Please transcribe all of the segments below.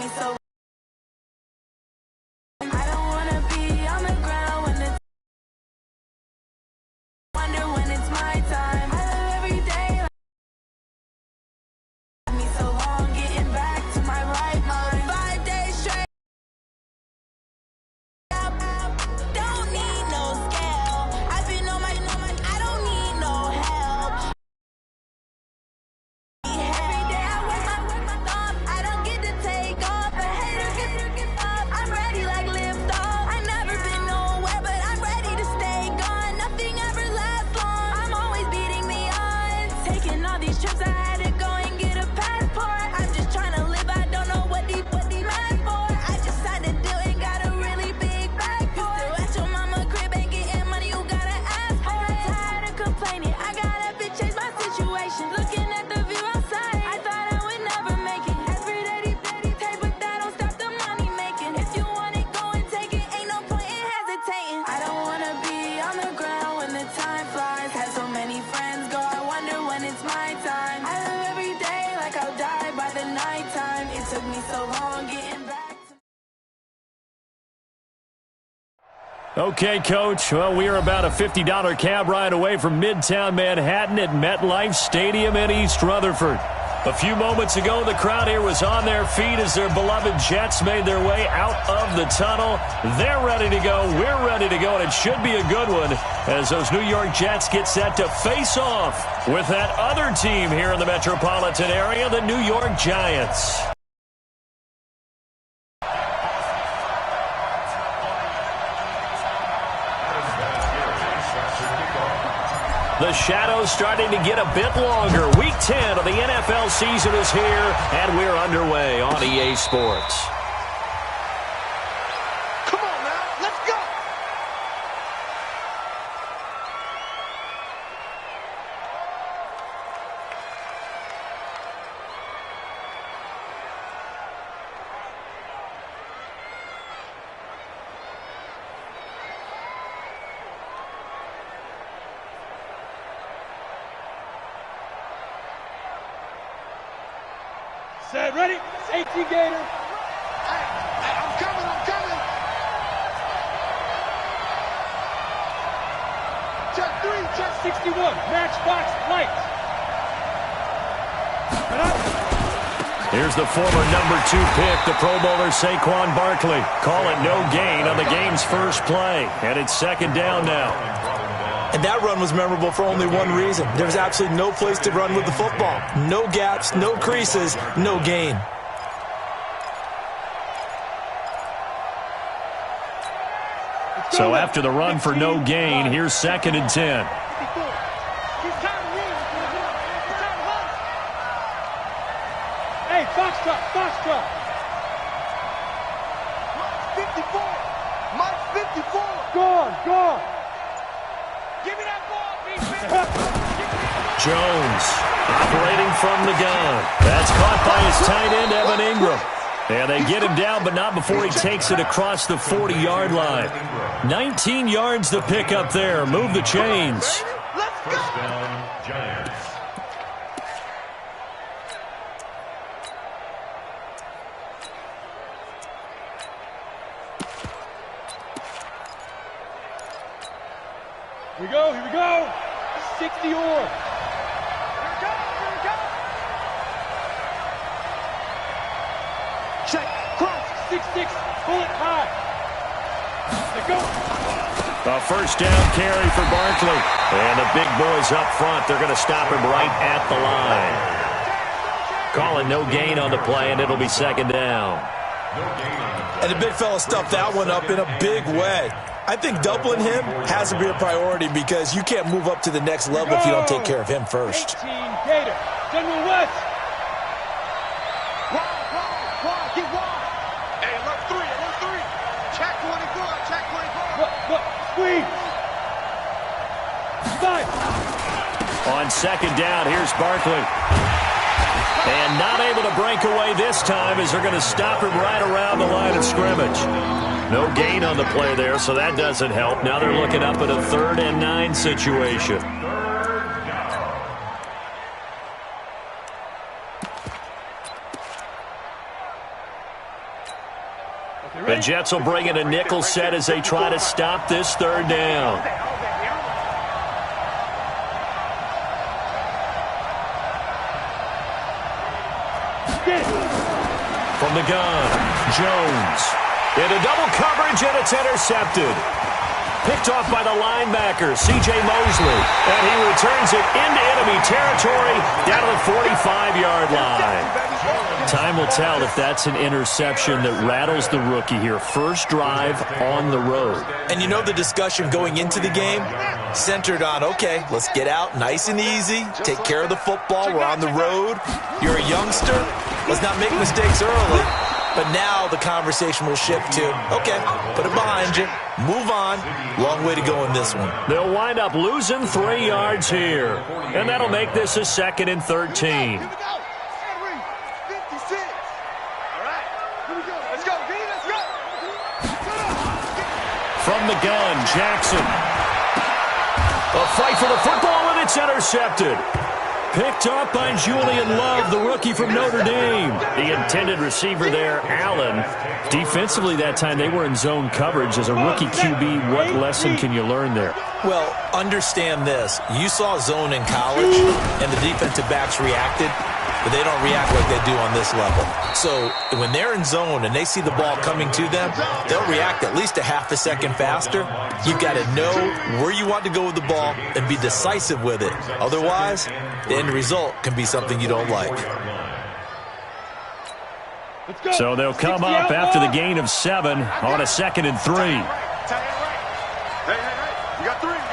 me so. I don't wanna be on the ground when it's wonder when it's my time. I live every day like me so long getting back to my right mind. 5 days straight. Don't need no scale. I've been on my I don't need no help. Every day I work my thumb. I don't get to take off. A hater get up. I'm ready like lift off. I never been nowhere, but I'm ready to stay gone. Nothing ever lasts long. I'm always beating the odds. Taking all these trips, I had to go and get a passport. I'm just trying to live. I don't know what the mad for. I just had to do it. Got a really big bag for it. Still at your mama crib ain't getting money. You gotta ask for it. I'm tired of complaining. I gotta change my situation. Looking at the view outside, I thought I would never make it. Every day, but that don't stop the money making. If you want it, go and take it. Ain't no point in hesitating. I don't wanna be on the ground when the time flies. Had so many friends go, I wonder when it's my time. I live every day like I'll die by the nighttime. It took me so long getting back to. Okay, Coach. Well, we are about a $50 cab ride away from Midtown Manhattan at MetLife Stadium in East Rutherford. A few moments ago, the crowd here was on their feet as their beloved Jets made their way out of the tunnel. They're ready to go. We're ready to go, and it should be a good one as those New York Jets get set to face off with that other team here in the metropolitan area, the New York Giants. The shadow's starting to get a bit longer. Week 10 of the NFL season is here, and we're underway on EA Sports. Come on now, let's go! Set, ready? Safety gator. I'm coming. Check 3, check 61, matchbox lights. Here's the former number 2 pick, the Pro Bowler Saquon Barkley. Call it no gain on the game's first play, and it's second down now. And that run was memorable for only one reason. There was absolutely no place to run with the football. No gaps, no creases, no gain. So after the run for no gain, here's second and 10. Hey, Foxtrot. Mike 54. Gone. Give me that ball, defense. Jones operating from the gun. That's caught by his tight end, Evan Ingram. And they get him down, but not before he takes it across the 40-yard line. 19 yards to pick up there. Move the chains. Let's go. Here we go. 60 or. Check, cross. 6-6, pull it high. Let go. A first down carry for Barkley. And the big boys up front, they're going to stop him right at the line. Call it no gain on the play, and it'll be second down. And the big fella stuffed that one up in a big way. I think doubling him has to be a priority because you can't move up to the next level if you don't take care of him first. 18 Gator. General West. Wide, get wide. Hey, alert 3. Check 24. Look, squeeze. 5. On second down, here's Barkley. And not able to break away this time as they're going to stop him right around the line of scrimmage. No gain on the play there, so that doesn't help. Now they're looking up at a 3rd and 9 situation. The Jets will bring in a nickel set as they try to stop this third down. From the gun, Jones. Into double coverage, and it's intercepted. Picked off by the linebacker, C.J. Mosley. And he returns it into enemy territory down to the 45-yard line. Time will tell if that's an interception that rattles the rookie here. First drive on the road. And you know the discussion going into the game centered on, okay, let's get out nice and easy, take care of the football, we're on the road, you're a youngster, let's not make mistakes early. But now the conversation will shift to, okay, put it behind you, move on. Long way to go in this one. They'll wind up losing 3 yards here. And that'll make this a 2nd and 13. From the gun, Jackson. A fight for the football, and it's intercepted. Picked up by Julian Love, the rookie from Notre Dame. The intended receiver there, Allen. Defensively that time, they were in zone coverage. As a rookie QB, what lesson can you learn there? Well, understand this. You saw zone in college, and the defensive backs reacted, but they don't react like they do on this level. So when they're in zone and they see the ball coming to them, they'll react at least a half a second faster. You've got to know where you want to go with the ball and be decisive with it. Otherwise, the end result can be something you don't like. So they'll come up after the gain of 7 on a 2nd and 3. Hey, you got three down.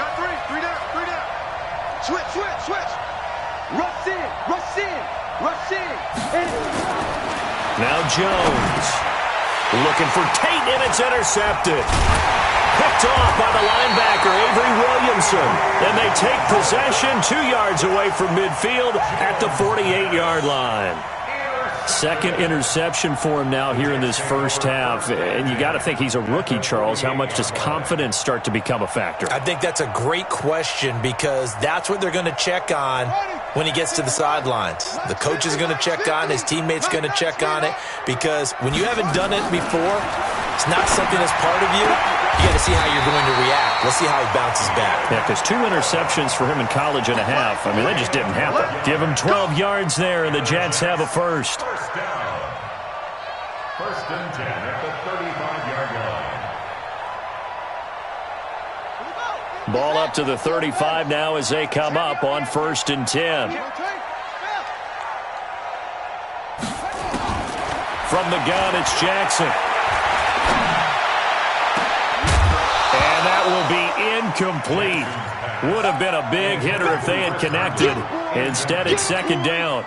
Switch. Rush in. Now Jones. Looking for Tate, and it's intercepted. Picked off by the linebacker, Avery Williamson. And they take possession 2 yards away from midfield at the 48-yard line. Second interception for him now here in this first half. And you got to think he's a rookie, Charles. How much does confidence start to become a factor? I think that's a great question because that's what they're going to check on when he gets to the sidelines. The coach is going to check on, his teammates going to check on it, because when you haven't done it before, it's not something that's part of you. You got to see how you're going to react. Let's see how he bounces back. Yeah, because 2 interceptions for him in college and a half. I mean, that just didn't happen. Give him 12 yards there, and the Jets have a first. First down. 1st and 10 at the 35-yard line. Ball up to the 35 now as they come up on 1st and 10. From the gun, it's Jackson. And that will be incomplete. Would have been a big hitter if they had connected. Instead, it's 2nd down.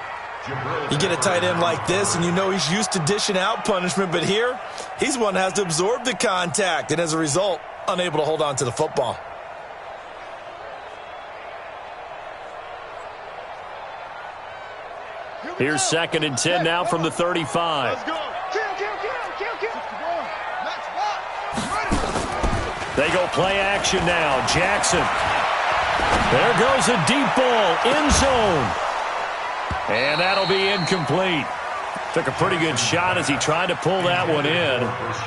You get a tight end like this, and you know he's used to dishing out punishment, but here, he's one that has to absorb the contact, and as a result, unable to hold on to the football. Here's 2nd and 10 now from the 35. Let's go. Kill. They go play action now. Jackson. There goes a deep ball in zone. And that'll be incomplete. Took a pretty good shot as he tried to pull that one in.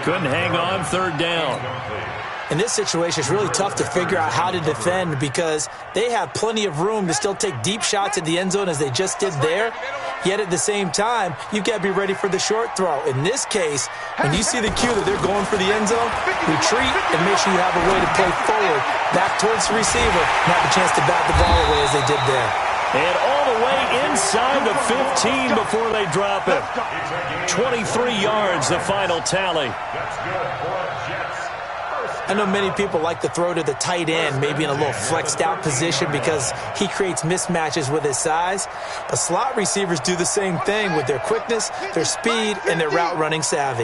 Couldn't hang on 3rd down. In this situation, it's really tough to figure out how to defend because they have plenty of room to still take deep shots at the end zone as they just did there. Yet at the same time, you've got to be ready for the short throw. In this case, when you see the cue that they're going for the end zone, retreat and make sure you have a way to play forward, back towards the receiver, and have a chance to bat the ball away as they did there. And all the way inside the 15 before they drop it. 23 yards, the final tally. That's good for Jets. I know many people like to throw to the tight end, maybe in a little flexed out position because he creates mismatches with his size. But slot receivers do the same thing with their quickness, their speed, and their route running savvy.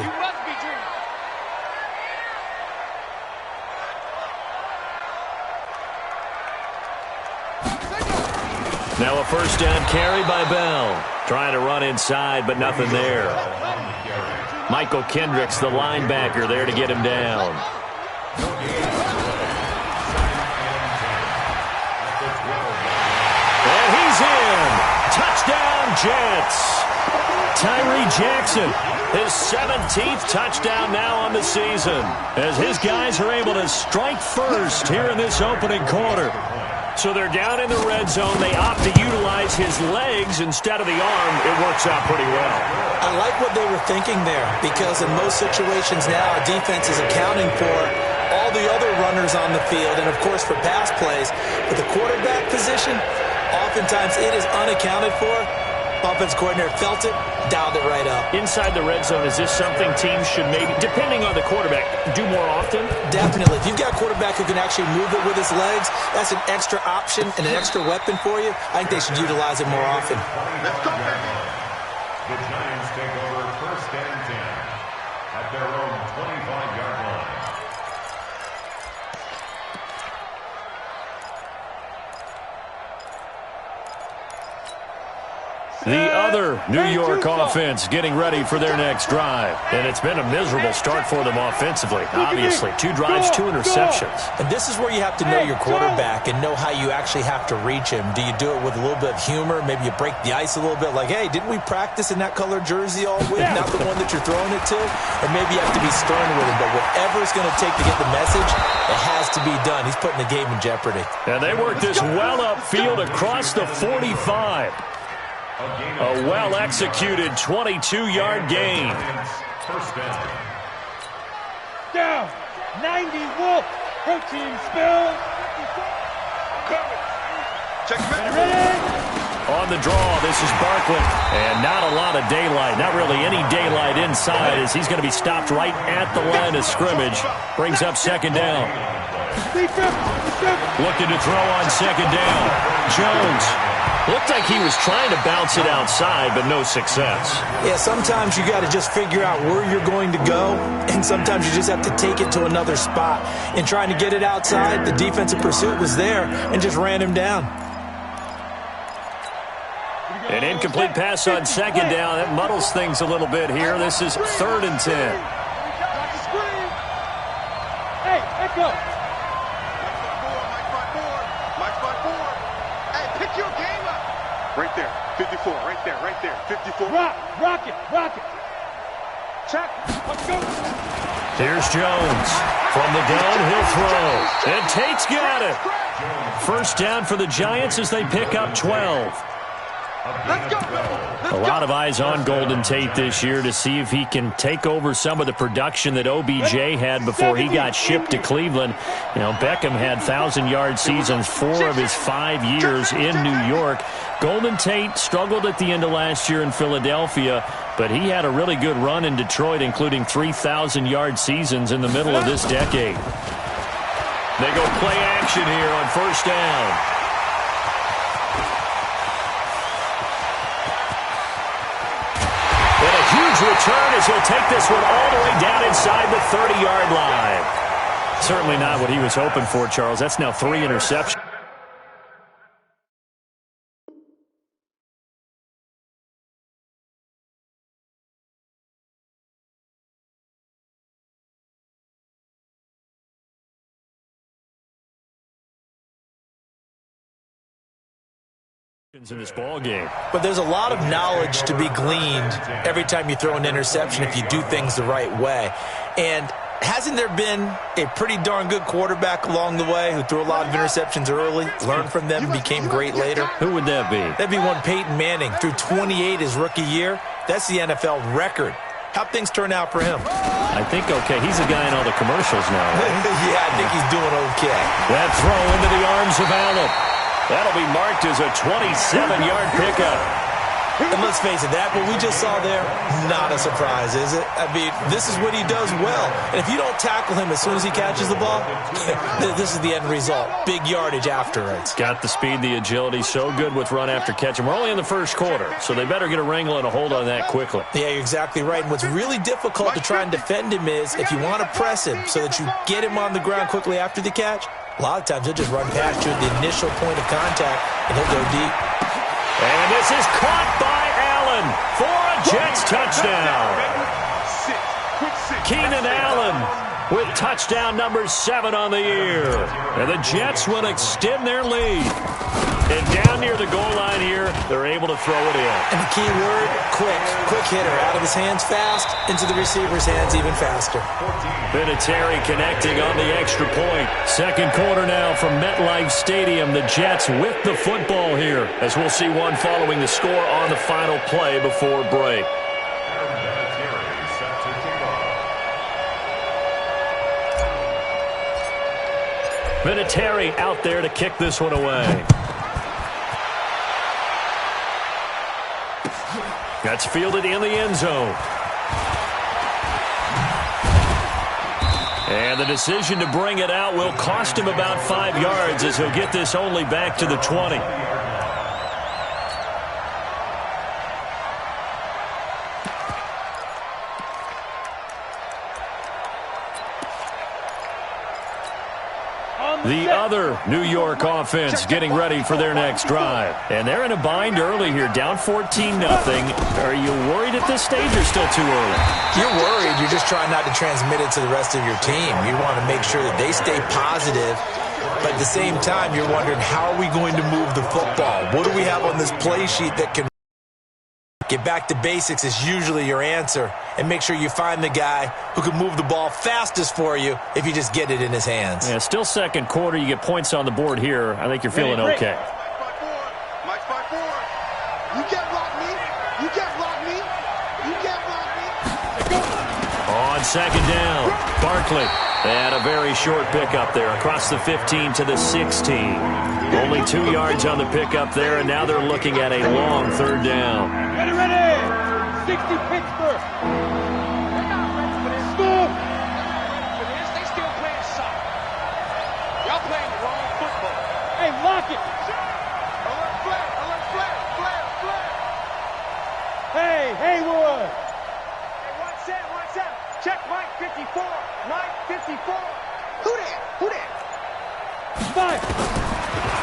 Now a 1st down carry by Bell. Trying to run inside, but nothing there. Michael Kendricks, the linebacker, there to get him down. And he's in. Touchdown, Jets. Tyree Jackson, his 17th touchdown now on the season, as his guys are able to strike first here in this opening quarter. So they're down in the red zone. They opt to utilize his legs instead of the arm. It works out pretty well. I like what they were thinking there, because in most situations now, a defense is accounting for all the other runners on the field and, of course, for pass plays. But the quarterback position, oftentimes it is unaccounted for. Offense coordinator felt it, dialed it right up. Inside the red zone, is this something teams should maybe, depending on the quarterback, do more often? Definitely. If you've got a quarterback who can actually move it with his legs, that's an extra option and an extra weapon for you. I think they should utilize it more often. Let's go, baby. The Giants take over 1st and 10 at their own 25-yard line. The other New York offense getting ready for their next drive. And it's been a miserable start for them offensively. Obviously, 2 drives, 2 interceptions. And this is where you have to know your quarterback and know how you actually have to reach him. Do you do it with a little bit of humor? Maybe you break the ice a little bit, like, hey, didn't we practice in that color jersey all week? Not the one that you're throwing it to? Or maybe you have to be stern with him. But whatever it's going to take to get the message, it has to be done. He's putting the game in jeopardy. And they work this well upfield across the 45. A well-executed 22-yard gain. First down. Down. 90 Wolf. Protein spill. Check it. Ready? On the draw, this is Barkley. And not a lot of daylight, not really any daylight inside, as he's going to be stopped right at the line of scrimmage. Brings up 2nd down. Looking to throw on 2nd down. Jones. Looked like he was trying to bounce it outside, but no success. Yeah, sometimes you got to just figure out where you're going to go, and sometimes you just have to take it to another spot. In trying to get it outside, the defensive pursuit was there and just ran him down. An incomplete pass on 2nd down. That muddles things a little bit here. This is 3rd and 10. Hey, let's go. Right there, 54, right there, 54. Rock it. Check. Let's go. Here's Jones. From the gun, he'll throw. And Tate's got it. 1st down for the Giants as they pick up 12. Let's go, baby. A lot of eyes on Golden Tate this year to see if he can take over some of the production that OBJ had before he got shipped to Cleveland. You know, Beckham had 1,000-yard seasons 4 of his 5 years in New York. Golden Tate struggled at the end of last year in Philadelphia, but he had a really good run in Detroit, including 3,000-yard seasons in the middle of this decade. They go play action here on 1st down. Huge return as he'll take this one all the way down inside the 30-yard line. Certainly not what he was hoping for, Charles. That's now 3 interceptions. In this ball game. But there's a lot of knowledge to be gleaned every time you throw an interception if you do things the right way. And hasn't there been a pretty darn good quarterback along the way who threw a lot of interceptions early, learned from them, and became great later? Who would that be? That'd be one Peyton Manning. Threw 28 his rookie year. That's the NFL record. How'd things turn out for him? I think okay. He's a guy in all the commercials now, right? Yeah, I think he's doing okay. That throw into the arms of Allen. That'll be marked as a 27-yard pickup. And let's face it, that what we just saw there, not a surprise, is it? I mean, this is what he does well. And if you don't tackle him as soon as he catches the ball, this is the end result. Big yardage afterwards. Got the speed, the agility, so good with run after catch. And we're only in the 1st quarter, so they better get a wrangle and a hold on that quickly. Yeah, you're exactly right. And what's really difficult to try and defend him is if you want to press him so that you get him on the ground quickly after the catch, a lot of times he'll just run past you at the initial point of contact, and he'll go deep. And this is caught by Allen for a Jets touchdown. Keenan Allen with touchdown number 7 on the year. And the Jets will extend their lead. And down near the goal line here, they're able to throw it in. And the key word, quick. Quick hitter. Out of his hands fast, into the receiver's hands even faster. Vinatieri connecting on the extra point. Second quarter now from MetLife Stadium. The Jets with the football here, as we'll see one following the score on the final play before break. Vinatieri out there to kick this one away. That's fielded in the end zone. And the decision to bring it out will cost him about 5 yards, as he'll get this only back to the 20. The other New York offense getting ready for their next drive. And they're in a bind early here, down 14-0. Are you worried at this stage or still too early? You're worried. You're just trying not to transmit it to the rest of your team. You want to make sure that they stay positive. But at the same time, you're wondering, how are we going to move the football? What do we have on this play sheet that can get back to basics is usually your answer. And make sure you find the guy who can move the ball fastest for you if you just get it in his hands. Yeah, still second quarter. You get points on the board here. I think you're feeling okay. Mike's by four. You can't block me. You can't block me. You can't block me. On second down, Barkley. And a very short pickup there across the 15 to the 16. Only 2 yards on the pickup there, and now they're looking at a long third down. Ready, ready. 60 Pittsburgh. They're not ready for this. Move. For this, they still playing soccer. Y'all playing the wrong football. Hey, lock it. Alert flag. Alert flag. Flag. Flag. Hey, Haywood. Hey, what's up? Check Mike 54. Mike 54. Who that? Who that? Fire.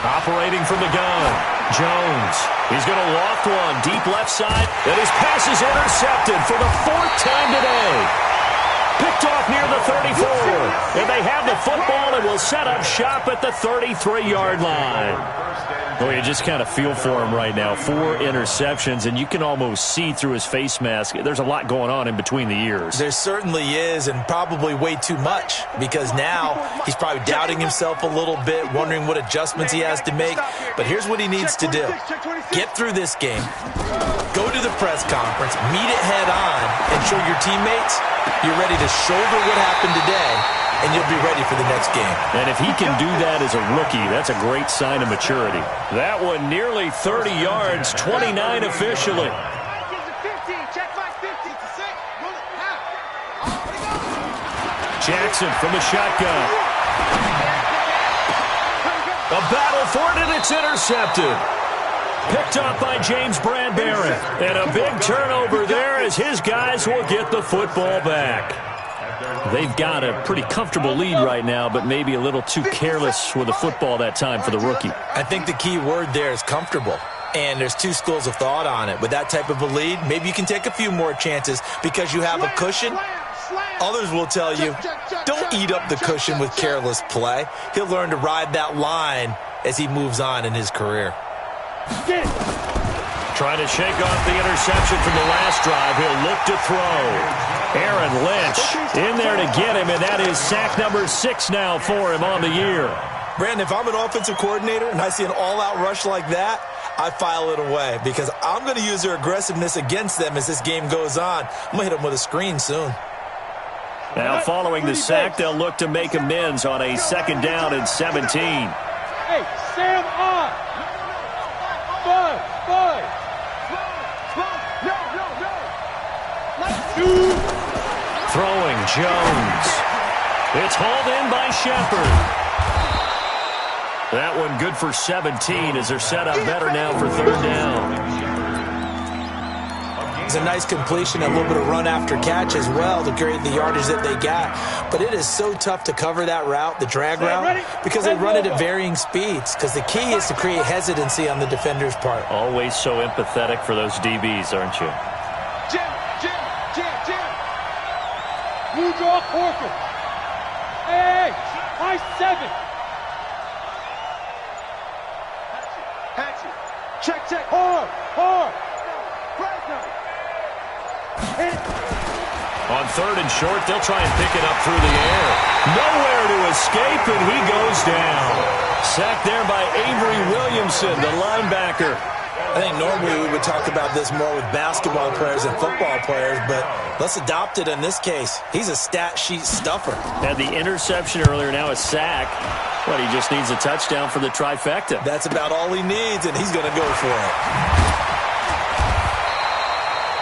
Operating from the gun, Jones. He's going to loft one deep left side, and his pass is intercepted for the 4th time today. Picked off near the 34, and they have the football and will set up shop at the 33-yard line. Well, you just kind of feel for him right now. 4 interceptions, and you can almost see through his face mask. There's a lot going on in between the ears. There certainly is, and probably way too much, because now he's probably doubting himself a little bit, wondering what adjustments he has to make. But here's what he needs to do. Get through this game, go to the press conference, meet it head on, and show your teammates you're ready to shoulder what happened today, and you'll be ready for the next game. And if he can do that as a rookie, that's a great sign of maturity. That one nearly 30 yards, 29 officially. Mike is a 50. Check Mike 50. Jackson from the shotgun. A battle for it, and it's intercepted. Picked up by James Bradbury. And a big turnover there as his guys will get the football back. They've got a pretty comfortable lead right now, but maybe a little too careless with the football that time for the rookie. I think the key word there is comfortable. And there's 2 schools of thought on it. With that type of a lead, maybe you can take a few more chances because you have a cushion. Others will tell you, don't eat up the cushion with careless play. He'll learn to ride that line as he moves on in his career. Trying to shake off the interception from the last drive. He'll look to throw. Aaron Lynch in there to get him, and that is sack number 6 now for him on the year. Brandon, if I'm an offensive coordinator and I see an all-out rush like that, I file it away because I'm going to use their aggressiveness against them as this game goes on. I'm going to hit them with a screen soon. Now following the sack, they'll look to make amends on a 2nd down and 17. Hey, Sam on. Five. Throwing Jones. It's hauled in by Shepard. That one good for 17 as they're set up better now for 3rd down. It's a nice completion, a little bit of run after catch as well to create the yardage that they got. But it is so tough to cover that route, the drag route, because they run it at varying speeds. Because the key is to create hesitancy on the defender's part. Always so empathetic for those DBs, aren't you? Jim. Blue draw Corker. Hey, high 7. Check, check. Hard, hard. On 3rd and short, they'll try and pick it up through the air. Nowhere to escape, and he goes down. Sacked there by Avery Williamson, the linebacker. I think normally we would talk about this more with basketball players and football players, but let's adopt it in this case. He's a stat sheet stuffer. Had the interception earlier, now a sack. But he just needs a touchdown for the trifecta. That's about all he needs, and he's going to go for it.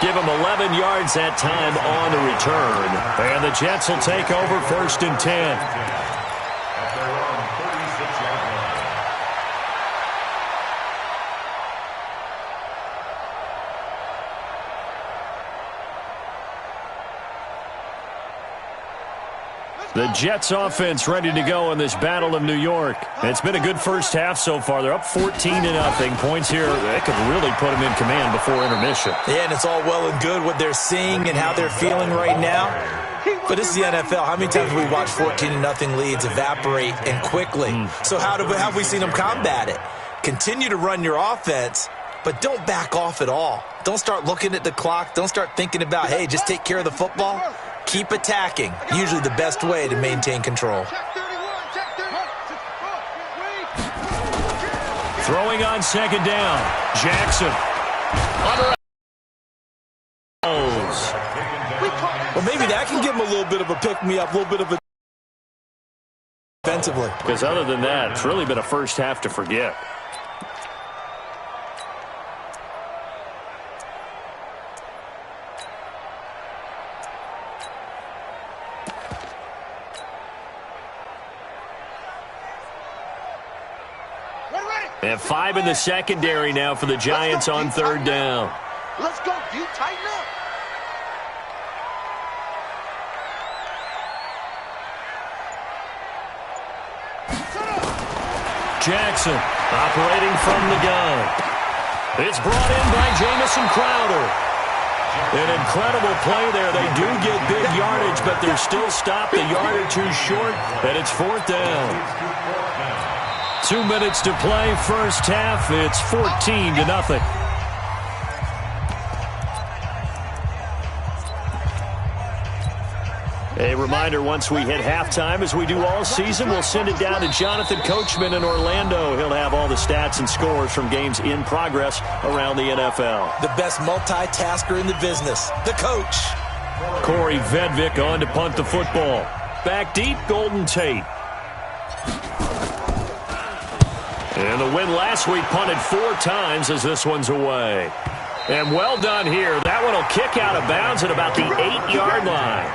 Give him 11 yards that time on the return. And the Jets will take over 1st and 10. The Jets offense ready to go in this Battle of New York. It's been a good first half so far. They're up 14-0. Points here, they could really put them in command before intermission. Yeah, and it's all well and good what they're seeing and how they're feeling right now. But this is the NFL. How many times have we watched 14-0 leads evaporate and quickly? So how have we seen them combat it? Continue to run your offense, but don't back off at all. Don't start looking at the clock. Don't start thinking about, hey, just take care of the football. Keep attacking. Usually the best way to maintain control. Throwing on 2nd down. Jackson. Well, maybe that can give him a little bit of a pick-me-up, a little bit of a defensively. Because other than that, it's really been a first half to forget. And 5 in the secondary now for the Giants on 3rd down. Let's go, you tighten up. Jackson operating from the gun. It's brought in by Jamison Crowder. An incredible play there. They do get big yardage, but they're still stopped a yard or two short, and it's 4th down. 2 minutes to play, first half. It's 14-0. A reminder, once we hit halftime, as we do all season, we'll send it down to Jonathan Coachman in Orlando. He'll have all the stats and scores from games in progress around the NFL. The best multitasker in the business, the coach. Corey Vedvik on to punt the football. Back deep, Golden Tate. And the win last week punted 4 times as this one's away. And well done here. That one will kick out of bounds at about the 8-yard line.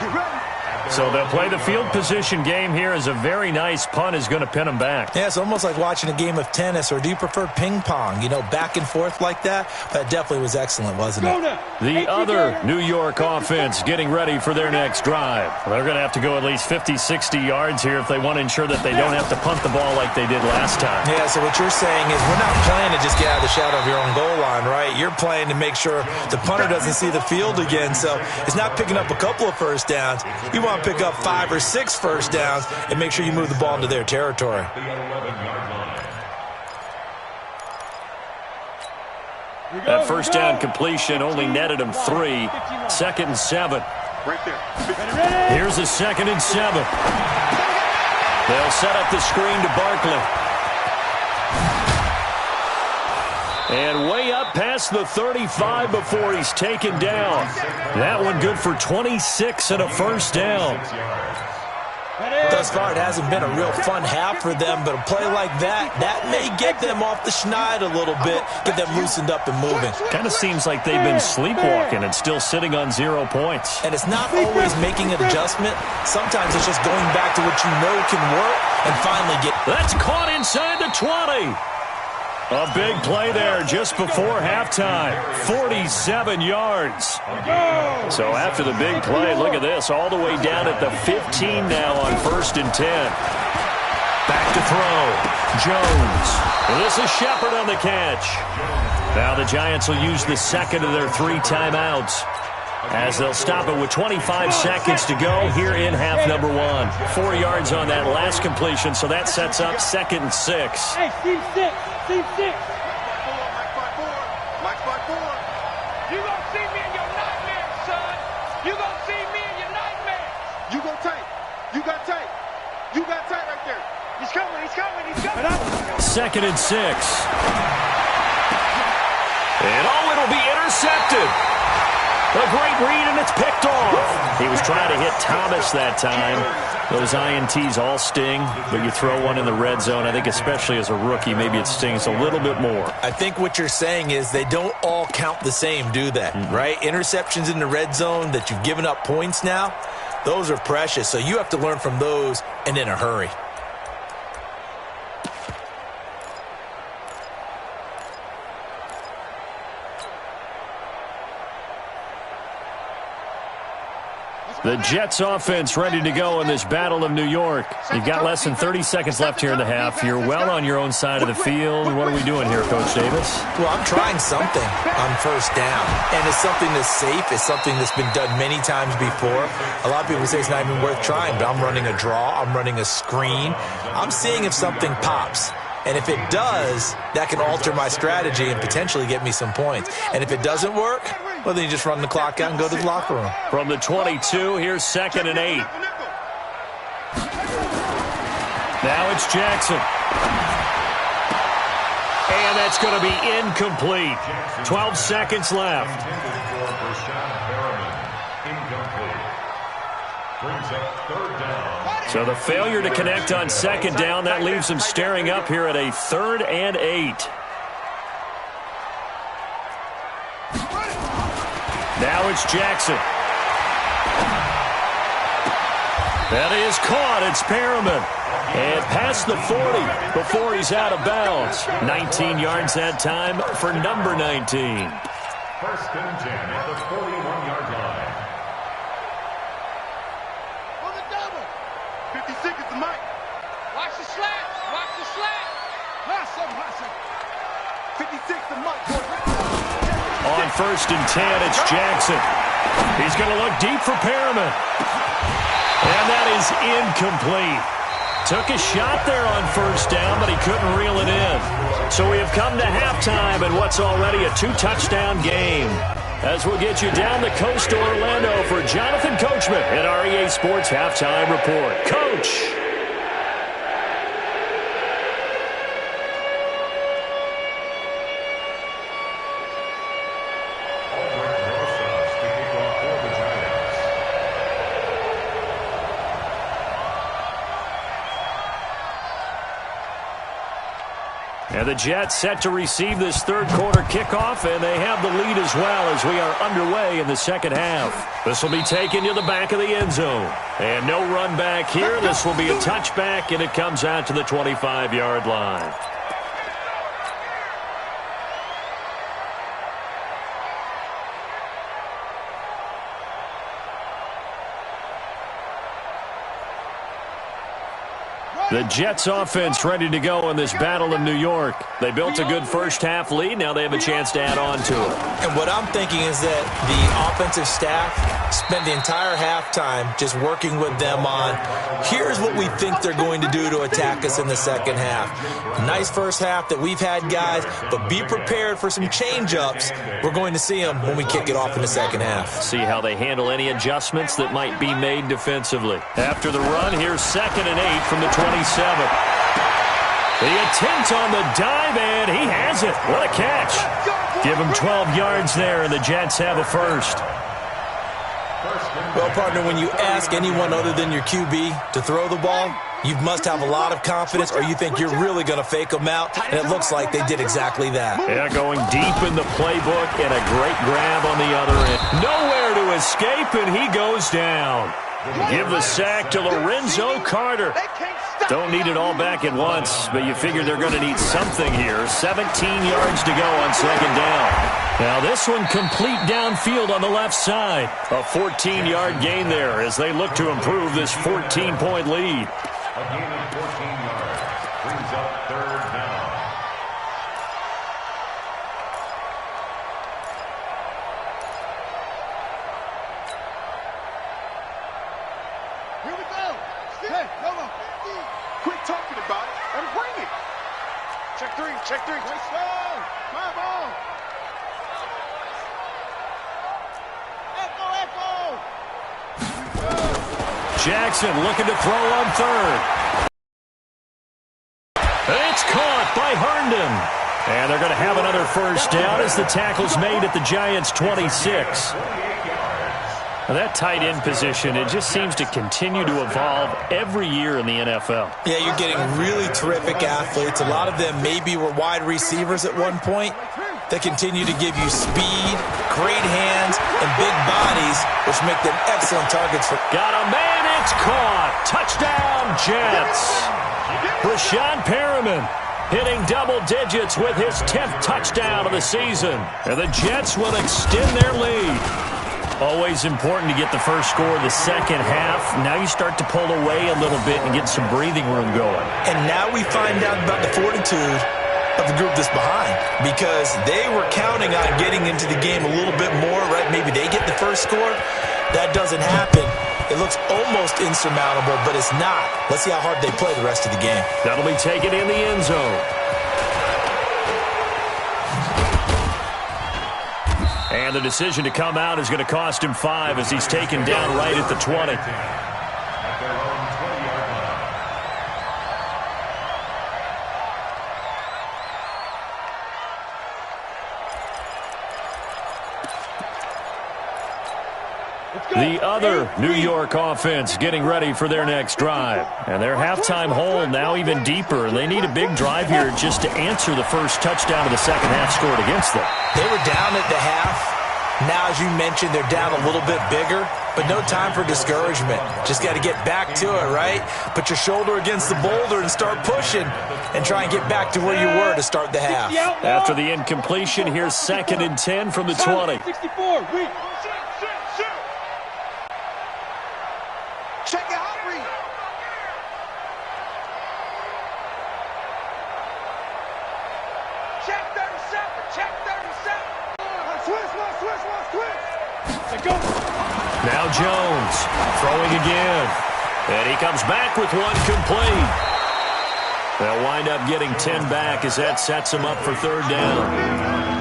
So they'll play the field position game here as a very nice punt is going to pin them back. Yeah, it's almost like watching a game of tennis, or do you prefer ping pong? You know, back and forth like that? That definitely was excellent, wasn't it? The other New York offense getting ready for their next drive. They're going to have to go at least 50, 60 yards here if they want to ensure that they don't have to punt the ball like they did last time. Yeah, so what you're saying is we're not playing to just get out of the shadow of your own goal line, right? You're playing to make sure the punter doesn't see the field again. So it's not picking up a couple of first downs. You want to pick up 5 or 6 first downs and make sure you move the ball into their territory. That first down completion only netted him 3. 2nd and 7. Right there. Here's a 2nd and 7. They'll set up the screen to Barkley. And way up past the 35 before he's taken down. That one good for 26 and a first down. Thus far, it hasn't been a real fun half for them, but a play like that may get them off the schneid a little bit, get them loosened up and moving. Kind of seems like they've been sleepwalking and still sitting on 0 points. And it's not always making an adjustment. Sometimes it's just going back to what you know can work and finally get. That's caught inside the 20. A big play there just before halftime. 47 yards. So after the big play, look at this. All the way down at the 15 now on 1st and 10. Back to throw. Jones. This is Shepard on the catch. Now the Giants will use the second of their 3 timeouts, as they'll stop it with 25 seconds to go here in half number 1. 4 yards on that last completion, so that sets up 2nd and 6. Hey, Steve 6. Steve 6. 2nd and 6. And it'll be intercepted. A great read, and it's picked off. He was trying to hit Thomas that time. Those INTs all sting, but you throw one in the red zone, I think especially as a rookie, maybe it stings a little bit more. I think what you're saying is they don't all count the same, do they? Right? Interceptions in the red zone that you've given up points now, those are precious. So you have to learn from those and in a hurry. The Jets offense ready to go in this Battle of New York. You've got less than 30 seconds left here in the half. You're well on your own side of the field. What are we doing here, Coach Davis? Well, I'm trying something on first down, and it's something that's safe. It's something that's been done many times before. A lot of people say it's not even worth trying, but I'm running a draw. I'm running a screen. I'm seeing if something pops. And if it does, that can alter my strategy and potentially get me some points. And if it doesn't work, well, then you just run the clock out and go to the locker room. From the 22, here's 2nd and 8. Now it's Jackson. And that's going to be incomplete. 12 seconds left. Brings up 3rd down. So the failure to connect on 2nd down, that leaves them staring up here at a 3rd and 8. Now it's Jackson. That is caught. It's Perriman. And past the 40 before he's out of bounds. 19 yards that time for number 19. 1st and 10 at the 41-yard line. 50 seconds to Mike. Watch the slant. Watch the slant. Last 56 to Mike. On 1st and 10, it's Jackson. He's going to look deep for Perriman. And that is incomplete. Took a shot there on 1st down, but he couldn't reel it in. So we have come to halftime in what's already a 2-touchdown game. As we'll get you down the coast to Orlando for Jonathan Coachman at our EA Sports Halftime Report. Coach. And the Jets set to receive this 3rd quarter kickoff, and they have the lead as well as we are underway in the 2nd half. This will be taken to the back of the end zone. And no run back here. This will be a touchback, and it comes out to the 25-yard line. The Jets offense ready to go in this Battle of New York. They built a good first half lead. Now they have a chance to add on to it. And what I'm thinking is that the offensive staff spent the entire halftime just working with them on, here's what we think they're going to do to attack us in the 2nd half. Nice first half that we've had, guys, but be prepared for some change-ups. We're going to see them when we kick it off in the 2nd half. See how they handle any adjustments that might be made defensively. After the run, here's 2nd and 8 from the 27. The attempt on the dive, and he has it. What a catch. Give him 12 yards there, and the Jets have a first. Well, partner, when you ask anyone other than your QB to throw the ball, you must have a lot of confidence, or you think you're really going to fake them out, and it looks like they did exactly that. Yeah, going deep in the playbook, and a great grab on the other end. Nowhere to escape, and he goes down. Give the sack to Lorenzo Carter. Don't need it all back at once, but you figure they're going to need something here. 17 yards to go on 2nd down. Now this one complete downfield on the left side. A 14-yard gain there as they look to improve this 14-point lead. A gain of 14 yards. Brings up 3rd down. Here we go. Hey, come on. Quit talking about it and bring it. Check 3. Check 3. Let's go. My ball. Echo. Jackson looking to throw on 3rd. It's caught by going to have another first down as the tackle's made at the Giants' 26. Well, that tight end position, it just seems to continue to evolve every year in the NFL. Yeah, you're getting really terrific athletes. A lot of them maybe were wide receivers at one point. They continue to give you speed, great hands, and big bodies, which make them excellent targets for... Got a man, it's caught. Touchdown, Jets. Brashad Perriman hitting double digits with his 10th touchdown of the season. And the Jets will extend their lead. Always important to get the first score of the second half. Now you start to pull away a little bit and get some breathing room going. And now we find out about the fortitude of the group that's behind, because they were counting on getting into the game a little bit more, right? Maybe they get the first score. That doesn't happen. It looks almost insurmountable, but it's not. Let's see how hard they play the rest of the game. That'll be taken in the end zone. And the decision to come out is going to cost him 5 as he's taken down right at the 20. The other New York offense getting ready for their next drive. And their halftime hole now even deeper. They need a big drive here just to answer the first touchdown of the second half scored against them. They were down at the half. Now, as you mentioned, they're down a little bit bigger, but no time for discouragement. Just got to get back to it, right? Put your shoulder against the boulder and start pushing and try and get back to where you were to start the half. After the incompletion, here's 2nd and 10 from the 20. 64, read. Check it out, read. Check 37. Check 37. Let go. Now Jones throwing again. And he comes back with one complete. They'll wind up getting 10 back as that sets them up for 3rd down.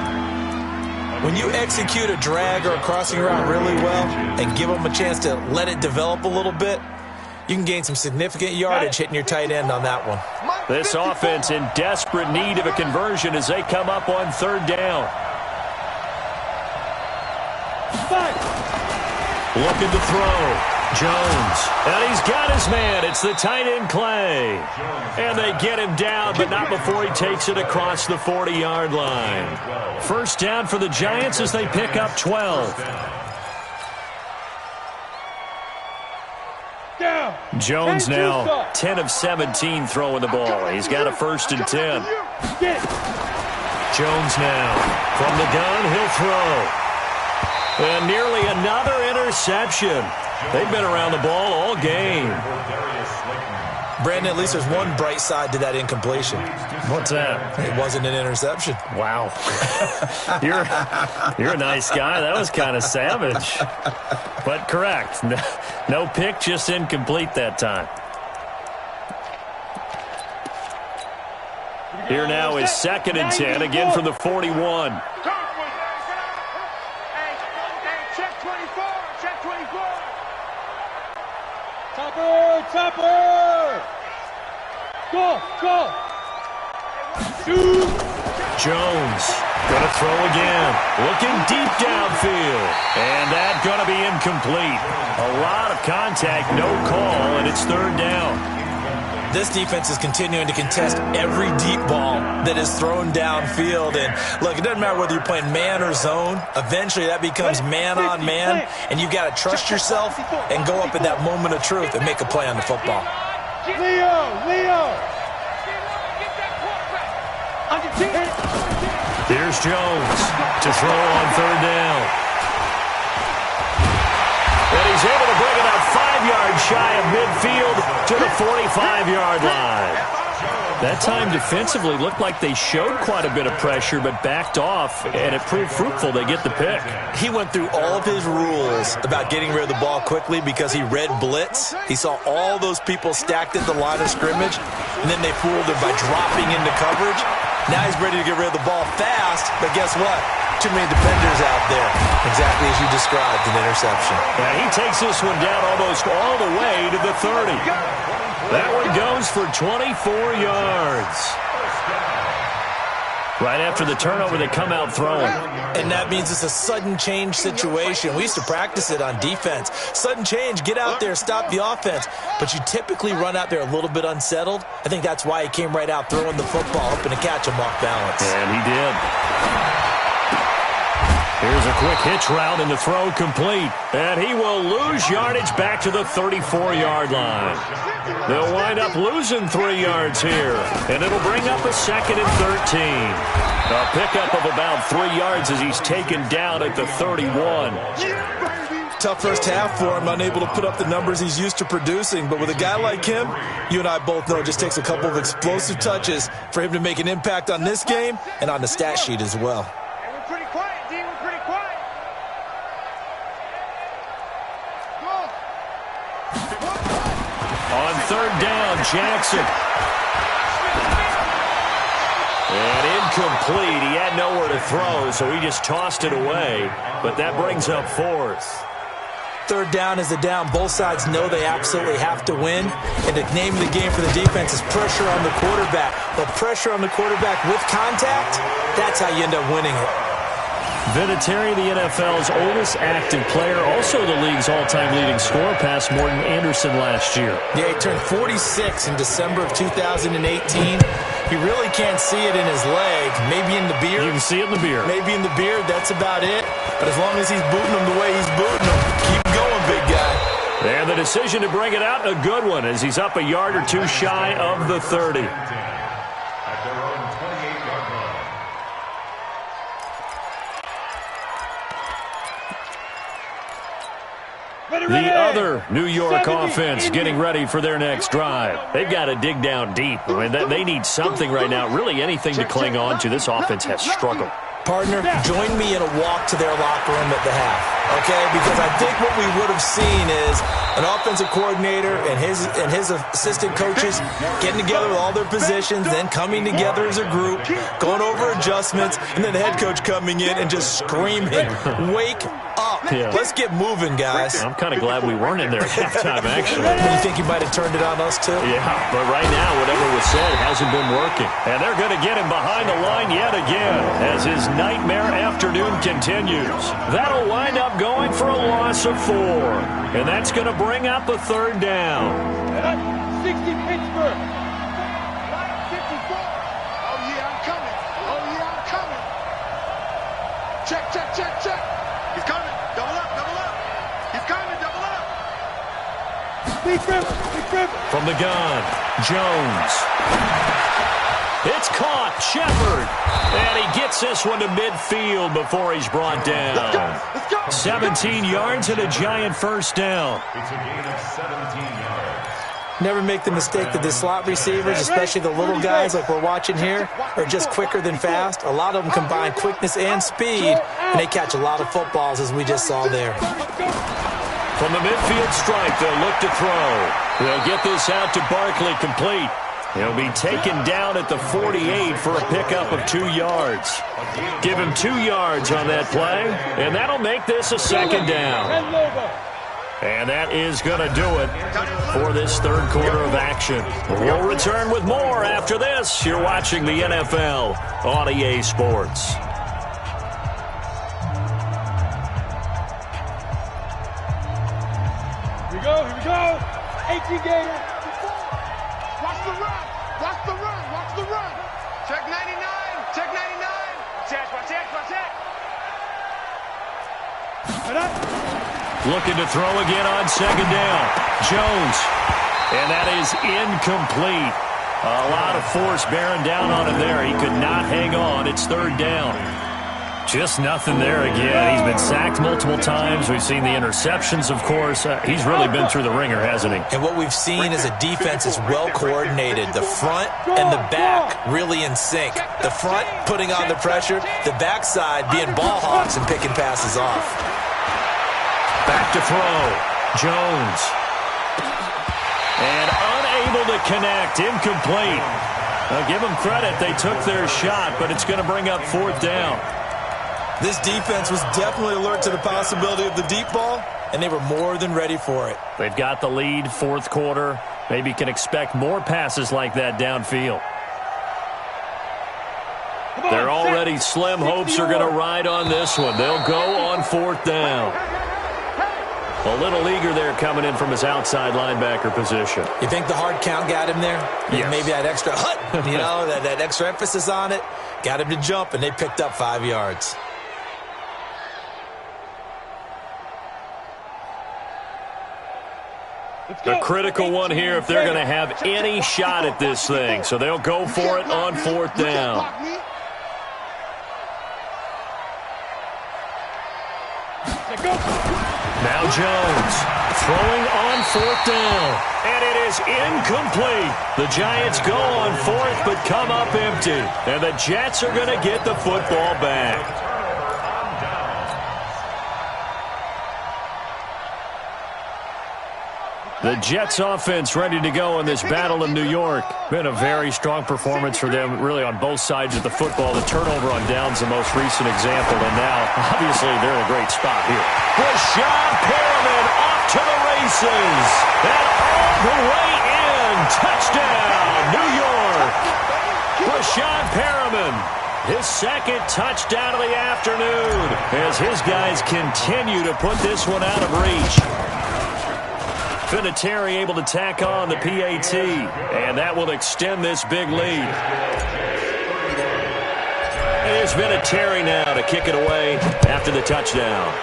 When you execute a drag or a crossing route really well and give them a chance to let it develop a little bit, you can gain some significant yardage hitting your tight end on that one. This offense in desperate need of a conversion as they come up on 3rd down. Looking to throw. Jones. And he's got his man. It's the tight end Clay. And they get him down, but not before he takes it across the 40-yard line. First down for the Giants as they pick up 12. Jones now 10 of 17 throwing the ball. He's got a 1st and 10. Jones now from the gun. He'll throw. And nearly another interception. They've been around the ball all game. Brandon, at least there's one bright side to that incompletion. What's that? It wasn't an interception. Wow. You're a nice guy. That was kind of savage. But correct. No pick, just incomplete that time. Here now is 2nd and 10, again from the 41. Topper! Go! Shoot! Jones gonna throw again. Looking deep downfield. And that gonna be incomplete. A lot of contact, no call, and it's 3rd down. This defense is continuing to contest every deep ball that is thrown downfield. And look, it doesn't matter whether you're playing man or zone. Eventually, that becomes man on man, and you've got to trust yourself and go up at that moment of truth and make a play on the football. Leo! Here's Jones to throw on 3rd down. And he's able to bring it up 5 yards shy of midfield to the 45-yard line. That time defensively looked like they showed quite a bit of pressure but backed off, and it proved fruitful. They get the pick. He went through all of his rules about getting rid of the ball quickly because he read blitz. He saw all those people stacked at the line of scrimmage, and then they fooled him by dropping into coverage. Now he's ready to get rid of the ball fast, but guess what? Too many defenders out there. Exactly as you described, an interception. Yeah, he takes this one down almost all the way to the 30. That one goes for 24 yards. Right after the turnover, they come out throwing. And that means it's a sudden change situation. We used to practice it on defense. Sudden change, get out there, stop the offense. But you typically run out there a little bit unsettled. I think that's why he came right out throwing the football, hoping to catch him off balance. And he did. Here's a quick hitch route, and the throw complete. And he will lose yardage back to the 34-yard line. They'll wind up losing 3 yards here, and it'll bring up a 2nd and 13. A pickup of about 3 yards as he's taken down at the 31. Tough first half for him, unable to put up the numbers he's used to producing. But with a guy like him, you and I both know it just takes a couple of explosive touches for him to make an impact on this game and on the stat sheet as well. Hey, we're pretty quiet, D. We're pretty quiet. On 3rd down, Jackson. And incomplete. He had nowhere to throw, so he just tossed it away. But that brings up 4th. 3rd down is the down. Both sides know they absolutely have to win. And the name of the game for the defense is pressure on the quarterback. But pressure on the quarterback with contact, that's how you end up winning it. Vinatieri, the NFL's oldest active player, also the league's all-time leading scorer, past Morton Anderson last year. Yeah, he turned 46 in December of 2018. He really can't see it in his leg. Maybe in the beard. You can see it in the beard. Maybe in the beard, that's about it. But as long as he's booting him the way he's booting him, keep going, big guy. And the decision to bring it out, a good one, as he's up a yard or two shy of the 30. At their own 28-yard line. The other New York offense getting ready for their next drive. They've got to dig down deep. I mean, they need something right now, really anything to cling on to. This offense has struggled. Partner, join me in a walk to their locker room at the half, okay? Because I think what we would have seen is an offensive coordinator and his assistant coaches getting together with all their positions, then coming together as a group, going over adjustments, and then the head coach coming in and just screaming, "Wake up. Yeah. Let's get moving, guys." I'm kind of glad we weren't in there at halftime, actually. You think you might have turned it on us, too? Yeah, but right now, whatever was said hasn't been working. And they're going to get him behind the line yet again as his nightmare afternoon continues. That'll wind up going for a loss of 4. And that's going to bring up a 3rd down. 60 Pittsburgh. 54. Oh, yeah, I'm coming. Oh, yeah, I'm coming. Check, check, check, check. He's coming. Double up, double up. He's coming, double up. Big rip. From the gun, Jones. It's caught, Shepard. And he gets this one to midfield before he's brought down. Let's go. 17 yards and a giant 1st down. It's a gain of 17 yards. Never make the mistake that the slot receivers, especially the little guys like we're watching here, are just quicker than fast. A lot of them combine quickness and speed, and they catch a lot of footballs, as we just saw there. From the midfield stripe, they'll look to throw. They'll get this out to Barkley, complete. He'll be taken down at the 48 for a pickup of 2 yards. Give him 2 yards on that play, and that'll make this a 2nd down. And that is going to do it for this 3rd quarter of action. We'll return with more after this. You're watching the NFL on EA Sports. Here we go. 18 Gator. Watch the run. Watch the run. Watch the run. Check 99. Check 99. Watch it. Looking to throw again on 2nd down. Jones. And that is incomplete. A lot of force bearing down on him there. He could not hang on. It's 3rd down. Just nothing there again. He's been sacked multiple times. We've seen the interceptions, of course. He's really been through the ringer, hasn't he? And what we've seen is a defense is well coordinated. The front and the back really in sync. The front putting on the pressure, the backside being ball hawks and picking passes off. Back to throw. Jones. And unable to connect. Incomplete. I'll give them credit. They took their shot, but it's going to bring up 4th down. This defense was definitely alert to the possibility of the deep ball, and they were more than ready for it. They've got the lead, 4th quarter. Maybe can expect more passes like that downfield. Their already slim hopes are going to ride on this one. They'll go on 4th down. A little eager there coming in from his outside linebacker position. You think the hard count got him there? Yes. Maybe that extra that extra emphasis on it got him to jump, and they picked up 5 yards. The critical one here if they're going to have any shot at this thing. So they'll go for it on 4th down. Now Jones throwing on 4th down. And it is incomplete. The Giants go on 4th but come up empty. And the Jets are going to get the football back. The Jets offense ready to go in this battle in New York. Been a very strong performance for them, really, on both sides of the football. The turnover on downs, the most recent example, and now, obviously, they're in a great spot here. Rashad Perriman off to the races. And all the way in. Touchdown, New York. Rashad Perriman, his second touchdown of the afternoon, as his guys continue to put this one out of reach. Vinatieri able to tack on the PAT, and that will extend this big lead. There's Vinatieri now to kick it away after the touchdown.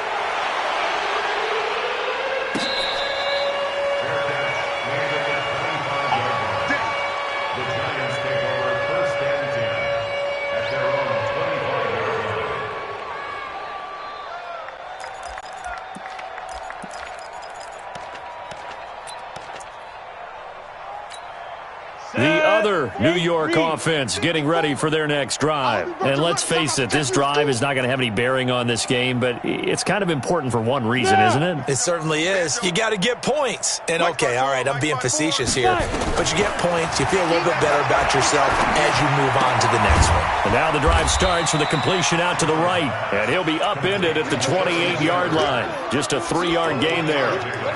New York offense getting ready for their next drive. And let's face it, this drive is not going to have any bearing on this game, but it's kind of important for one reason, isn't it? It certainly is. You got to get points. And, okay, all right, I'm being facetious here, but you get points. You feel a little bit better about yourself as you move on to the next one. And now the drive starts with a completion out to the right, and he'll be upended at the 28-yard line. Just a 3-yard gain there.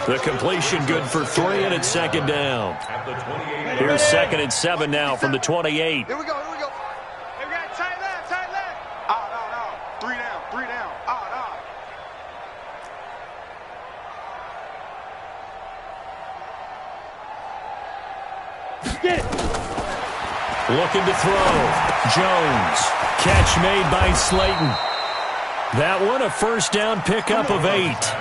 The completion good for 3, and it's 2nd down. Here's 2nd and 7 now from the 28. Here we go, here we go. Hey, we got tight left, tight left. No. 3 down, 3 down. Get it. Looking to throw. Jones. Catch made by Slayton. That one, a 1st down pickup of 8.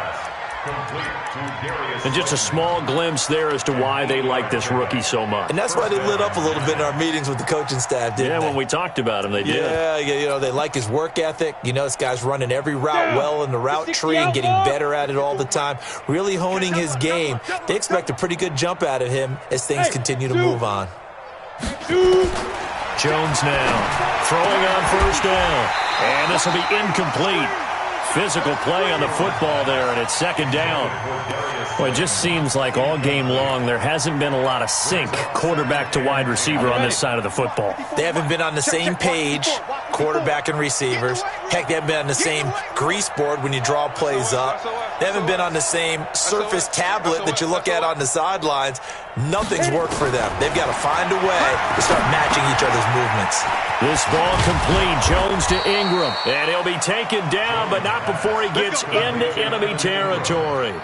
And just a small glimpse there as to why they like this rookie so much. And that's why they lit up a little bit in our meetings with the coaching staff, didn't they? Yeah, when we talked about him, they did. Yeah, they like his work ethic. This guy's running every route well in the route tree and getting better at it all the time, really honing his game. They expect a pretty good jump out of him as things continue to move on. Jones now throwing on 1st down. And this will be incomplete. Physical play on the football there, and it's 2nd down. Well, it just seems like all game long there hasn't been a lot of sync quarterback to wide receiver on this side of the football. They haven't been on the same page, quarterback and receivers. Heck, they haven't been on the same grease board when you draw plays up. They haven't been on the same Surface tablet that you look at on the sidelines. Nothing's worked for them. They've got to find a way to start matching each other's movements. This ball complete. Jones to Ingram. And he'll be taken down, but not before he gets into enemy territory.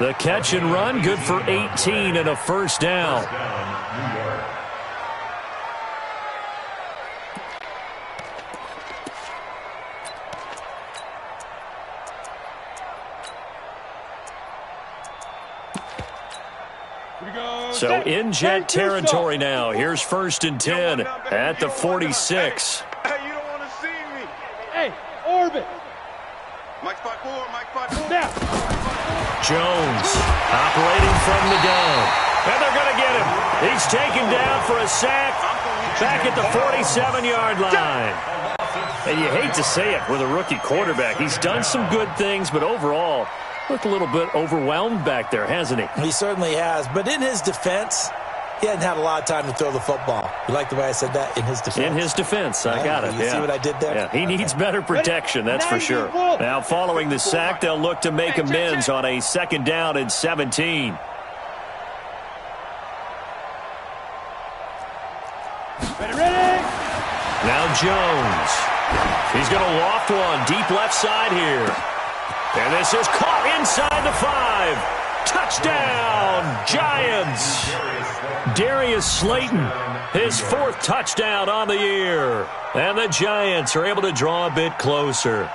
The catch and run, good for 18 and a 1st down. So in Jet territory now. Here's 1st and 10 at the 46. Hey, you don't want to see me. Hey, orbit. Mike spot 4, Mike spot 4. Now. Jones operating from the down. And they're going to get him. He's taken down for a sack back at the 47-yard line. And you hate to say it with a rookie quarterback. He's done some good things, but overall, looked a little bit overwhelmed back there, hasn't he? He certainly has. But in his defense, he hadn't had a lot of time to throw the football. You like the way I said that? In his defense. In his defense. I got it. You see what I did there? Yeah, he needs better protection, that's for sure. Now, following the sack, they'll look to make amends on a 2nd down and 17. Ready. Now Jones. He's going to loft one deep left side here. And this is caught inside the 5. Touchdown, Giants. Darius Slayton, his 4th touchdown on the year. And the Giants are able to draw a bit closer.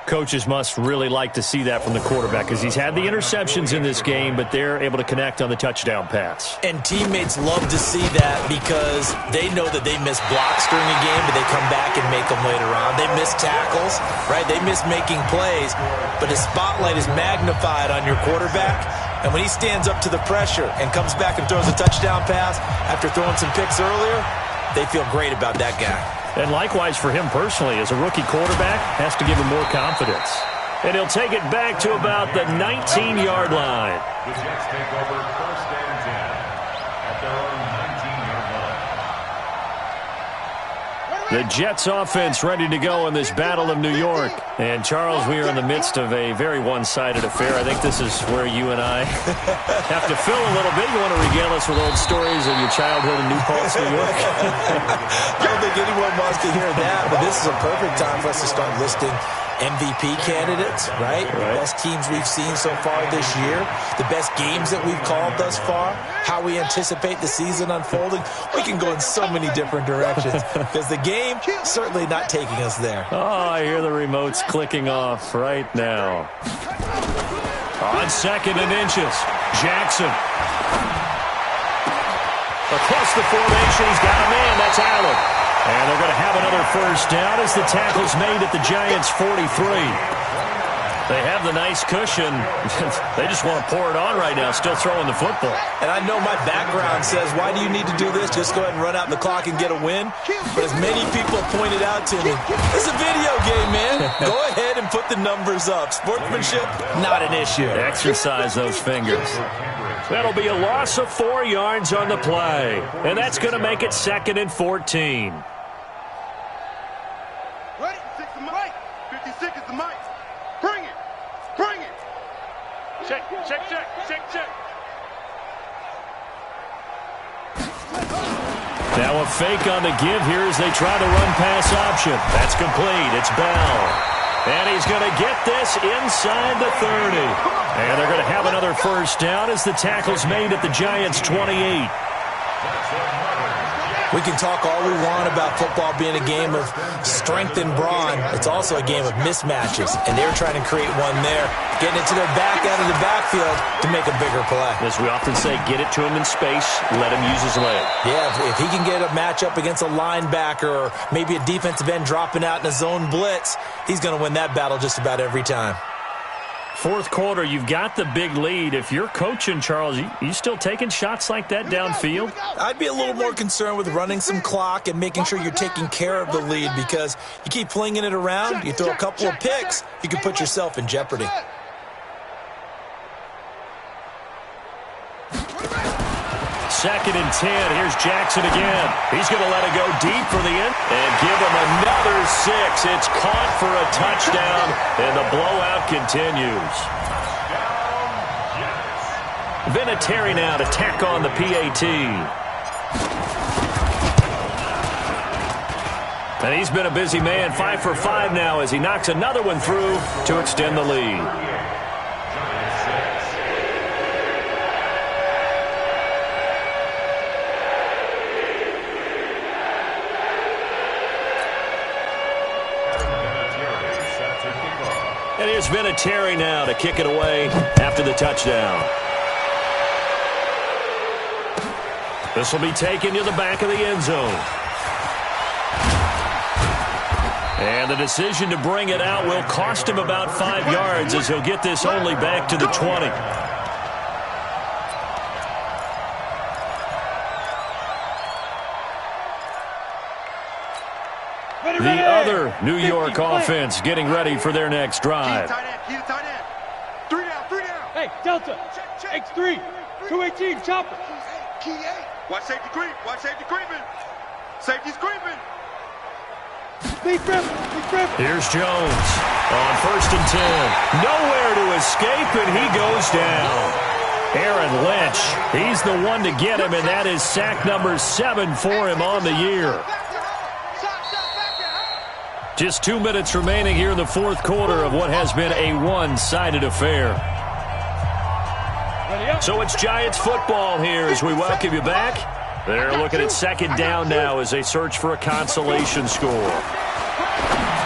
Coaches must really like to see that from the quarterback because he's had the interceptions in this game, but they're able to connect on the touchdown pass. And teammates love to see that because they know that they miss blocks during a game, but they come back and make them later on. They miss tackles, right? They miss making plays, but the spotlight is magnified on your quarterback. And when he stands up to the pressure and comes back and throws a touchdown pass after throwing some picks earlier, they feel great about that guy. And likewise for him personally, as a rookie quarterback, has to give him more confidence. And he'll take it back to about the 19-yard line. The Jets take over 1st and 10 at their own 19-yard line. The Jets offense ready to go in this Battle of New York. And, Charles, we are in the midst of a very one-sided affair. I think this is where you and I have to fill a little bit. You want to regale us with old stories of your childhood in New Paltz, New York? I don't think anyone wants to hear that, but this is a perfect time for us to start listing MVP candidates, right? The best teams we've seen so far this year, the best games that we've called thus far, how we anticipate the season unfolding. We can go in so many different directions because the game certainly not taking us there. Oh, I hear the remotes clicking off right now. On 2nd and inches, Jackson. Across the formation, he's got a man. That's Allen. And they're going to have another 1st down as the tackle's made at the Giants' 43. They have the nice cushion. They just want to pour it on right now, still throwing the football. And I know my background says, why do you need to do this? Just go ahead and run out the clock and get a win. But as many people pointed out to me, it's a video game, man. Go ahead and put the numbers up. Sportsmanship, not an issue. Exercise those fingers. That'll be a loss of 4 yards on the play. And that's going to make it 2nd and 14. Ready? 6 is Mike. 56 is the Mike. Bring it. Bring it. Check, check, check, check, check. Now a fake on the give here as they try the run pass option. That's complete. It's Bell. And he's going to get this inside the 30. And they're going to have another 1st down as the tackle's made at the Giants' 28. We can talk all we want about football being a game of strength and brawn. It's also a game of mismatches, and they're trying to create one there, getting it to their back out of the backfield to make a bigger play. As we often say, get it to him in space, let him use his leg. Yeah, if he can get a matchup against a linebacker or maybe a defensive end dropping out in a zone blitz, he's going to win that battle just about every time. 4th quarter, you've got the big lead. If you're coaching, Charles, you still taking shots like that downfield? I'd be a little more concerned with running some clock and making sure you're taking care of the lead because you keep flinging it around, you throw a couple of picks, you can put yourself in jeopardy. 2nd and 10. Here's Jackson again. He's going to let it go deep for the end and give him another 6. It's caught for a touchdown, and the blowout continues. Vinatieri now to tack on the PAT. And he's been a busy man, 5 for 5 now as he knocks another one through to extend the lead. And here's Vinatieri now to kick it away after the touchdown. This will be taken to the back of the end zone. And the decision to bring it out will cost him about 5 yards as he'll get this only back to the 20. The other New York offense getting ready for their next drive. Key to tight end. 3 down, 3 down. Hey, Delta, X3, 218, chopper. Key 8. Watch safety creep. Watch safety creeping. Safety's creeping. Big grip. Here's Jones on 1st and 10. Nowhere to escape, and he goes down. Aaron Lynch, he's the one to get him, and that is sack number 7 for him on the year. Just 2 minutes remaining here in the fourth quarter of what has been a one-sided affair. So it's Giants football here as we welcome you back. They're looking at second down now as they search for a consolation score.